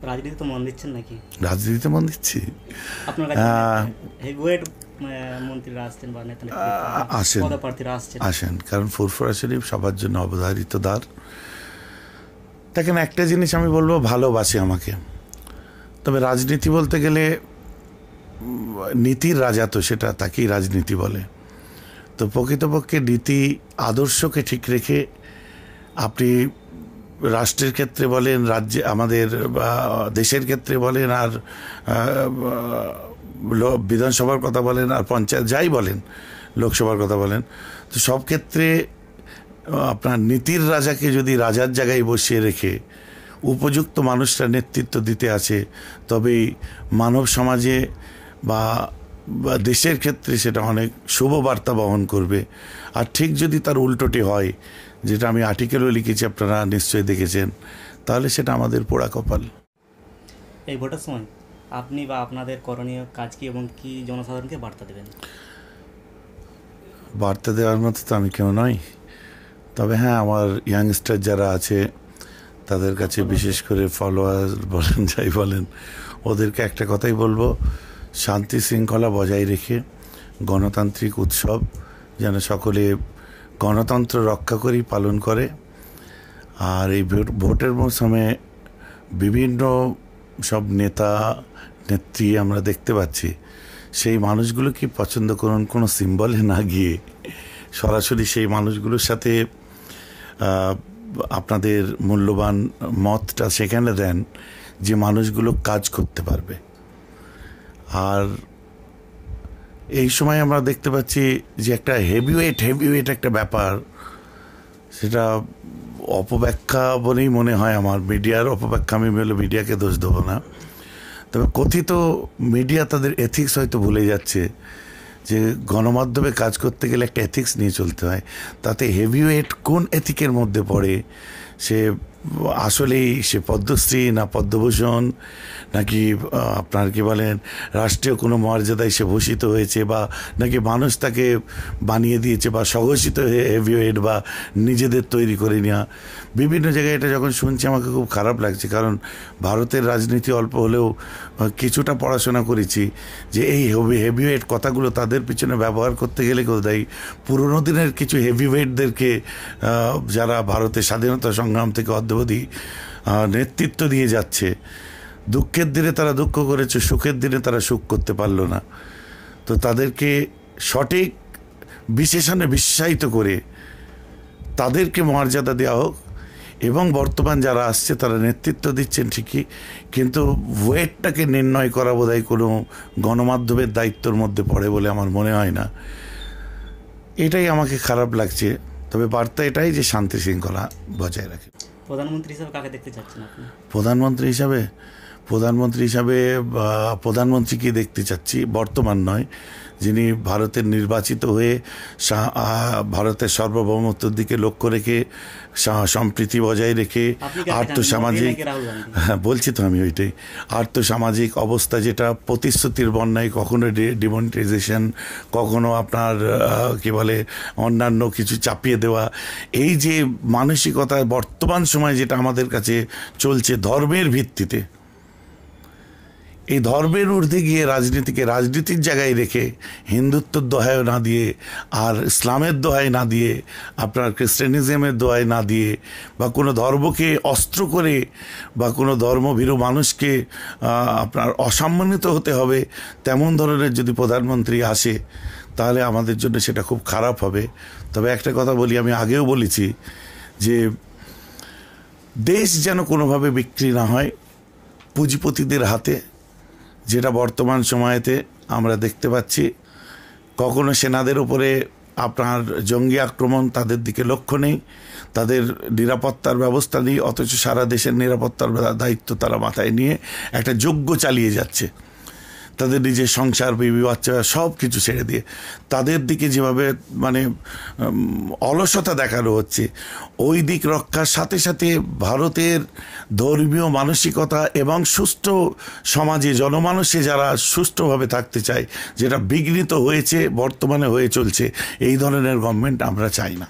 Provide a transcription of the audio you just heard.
রাজনীতিতে মন দিচ্ছেন নাকি? রাজনীতিতে মন দিচ্ছি। আপনার কাছে হেভিওয়েট মন্ত্রীরা আসছেন বা নেতা পদপ্রার্থীরা আসেন, কারণ ফুরফুরা শরীফ সবার জন্য অবধারিত দ্বার। দেখেন, একটা জিনিস আমি বলবো, ভালোবাসে আমাকে, তবে রাজনীতি বলতে গেলে নীতির রাজা, তো সেটা তাকেই রাজনীতি বলে। তো প্রকৃতপক্ষে নীতি আদর্শকে ঠিক রেখে আপনি রাষ্ট্রের ক্ষেত্রে বলেন, রাজ্যে আমাদের দেশের ক্ষেত্রে বলেন, আর বিধানসভার কথা বলেন, আর পঞ্চায়েত যাই বলেন, লোকসভার কথা বলেন, তো সব ক্ষেত্রে আপনার নীতির রাজাকে যদি রাজার জায়গায় বসিয়ে রেখে উপযুক্ত মানুষরা নেতৃত্ব দিতে আছে, তবেই মানব সমাজে বা দেশের ক্ষেত্রে সেটা অনেক শুভ বার্তা বহন করবে। আর ঠিক যদি তার উল্টোটি হয়, যেটা আমি আর্টিকেলও লিখেছি, আপনারা নিশ্চয়ই দেখেছেন, তাহলে সেটা আমাদের পোড়া কপাল। এই ভোটের সময় আপনি বা আপনাদের করণীয় কাজ কি এবং কি জনসাধারণকে বার্তা দেবেন? বার্তা দেওয়ার মতো তো আমি কেউ নই, তবে হ্যাঁ, আমার ইয়াংস্টার যারা আছে তাদের কাছে, বিশেষ করে ফলোয়ার বলেন, যাই বলেন, ওদেরকে একটা কথাই বলবো, শান্তি শৃঙ্খলা বজায় রেখে গণতান্ত্রিক উৎসব যেন সকলে গণতন্ত্র রক্ষা করি, পালন করে। আর এই ভোটের মৌসুমে বিভিন্ন সব নেতা নেত্রী আমরা দেখতে পাচ্ছি, সেই মানুষগুলো কি পছন্দ করুন, কোনো সিম্বলে না গিয়ে সরাসরি সেই মানুষগুলোর সাথে আপনাদের মূল্যবান মতটা সেখানে দেন, যে মানুষগুলো কাজ করতে পারবে। আর এই সময় আমরা দেখতে পাচ্ছি যে একটা হেভিওয়েট একটা ব্যাপার, সেটা অপব্যাখ্যা বলেই মনে হয় আমার, মিডিয়ার অপব্যাখ্যা। আমি বলে মিডিয়াকে দোষ দেবো না, তবে কথিত মিডিয়া তাদের এথিক্স হয়তো ভুলে যাচ্ছে, যে গণমাধ্যমে কাজ করতে গেলে একটা এথিক্স নিয়ে চলতে হয়। তাতে হেভিওয়েট কোন এথিকের মধ্যে পড়ে, সে আসলেই সে পদ্মশ্রী না পদ্মভূষণ, নাকি আপনার কি বলেন রাষ্ট্রীয় কোনো মর্যাদায় সে ভূষিত হয়েছে, বা নাকি মানুষ তাকে বানিয়ে দিয়েছে, বা স্বঘোষিত হেভিওয়েট, বা নিজেদের তৈরি করে নেওয়া। বিভিন্ন জায়গায় এটা যখন শুনছি আমাকে খুব খারাপ লাগছে, কারণ ভারতের রাজনীতি অল্প হলেও কিছুটা পড়াশোনা করেছি, যে এই হেভিওয়েট কথাগুলো তাদের পিছনে ব্যবহার করতে গেলে কোথায় পুরোনো দিনের কিছু হেভিওয়েটদেরকে, যারা ভারতের স্বাধীনতা সংগ্রাম থেকে অদ্যাবধি নেতৃত্ব দিয়ে যাচ্ছে, দুঃখের দিনে তারা দুঃখ করেছে, সুখের দিনে তারা সুখ করতে পারলো না, তো তাদেরকে সঠিক বিশেষণে বিশ্বায়িত করে তাদেরকে মর্যাদা দেওয়া হোক। এবং বর্তমান যারা আসছে তারা নেতৃত্ব দিচ্ছেন ঠিকই, কিন্তু ওয়েটটাকে নির্ণয় করা বোধহয় কোনো গণমাধ্যমের দায়িত্বের মধ্যে পড়ে বলে আমার মনে হয় না। এটাই আমাকে খারাপ লাগছে, তবে বার্তা এটাই যে শান্তি শৃঙ্খলা বজায় রাখে। প্রধানমন্ত্রী হিসাবে কাকে দেখতে চাচ্ছেন আপনি? প্রধানমন্ত্রী হিসাবে প্রধানমন্ত্রীকে দেখতে চাচ্ছি, বর্তমান নয়, যিনি ভারতের নির্বাচিত হয়ে ভারতের সার্বভৌমত্বের দিকে লক্ষ্য রেখে, সম্প্রীতি বজায় রেখে, আর্থসামাজিক, বলছি তো আমি ওইটাই, আর্থসামাজিক অবস্থা যেটা প্রতিশ্রুতির বন্যায়, কখনো ডিমনিটাইজেশন, কখনো আপনার কি বলে অন্যান্য কিছু চাপিয়ে দেওয়া, এই যে মানসিকতা বর্তমান সময় যেটা আমাদের কাছে চলছে ধর্মের ভিত্তিতে, এই ধর্মের ঊর্ধ্বে গিয়ে রাজনীতির জায়গায় রেখে, হিন্দুত্বর দোহায় না দিয়ে, আর ইসলামের দোহায় না দিয়ে, আপনার খ্রিস্টানিজমের দোহায় না দিয়ে, বা কোনো ধর্মকে অস্ত্র করে, বা কোনো ধর্মভীরু মানুষকে আপনার অসম্মানিত হতে হবে, তেমন ধরনের যদি প্রধানমন্ত্রী আসে, তাহলে আমাদের জন্য সেটা খুব খারাপ হবে। তবে একটা কথা বলি, আমি আগেও বলেছি, যে দেশ যেন কোনোভাবে বিক্রি না হয় পুঁজিপতিদের হাতে, যেটা বর্তমান সময়েতে আমরা দেখতে পাচ্ছি। কখনো সেনাদের উপরে আপনার জঙ্গি আক্রমণ, তাদের দিকে লক্ষ্য নেই, তাদের নিরাপত্তার ব্যবস্থা নেই, অথচ সারা দেশের নিরাপত্তার দায়িত্ব তারা মাথায় নিয়ে একটা যজ্ঞ চালিয়ে যাচ্ছে, তাদের নিজের সংসার, বিবি বাচ্চা সব কিছু ছেড়ে দিয়ে। তাদের দিকে যেভাবে মানে অলসতা দেখানো হচ্ছে, ওই দিক রক্ষার সাথে সাথে ভারতের ধর্মীয় মানসিকতা এবং সুস্থ সমাজে জনমানসে যারা সুষ্ঠুভাবে থাকতে চায়, যেটা বিঘ্নিত হয়েছে, বর্তমানে হয়ে চলছে, এই ধরনের গভর্নমেন্ট আমরা চাই না।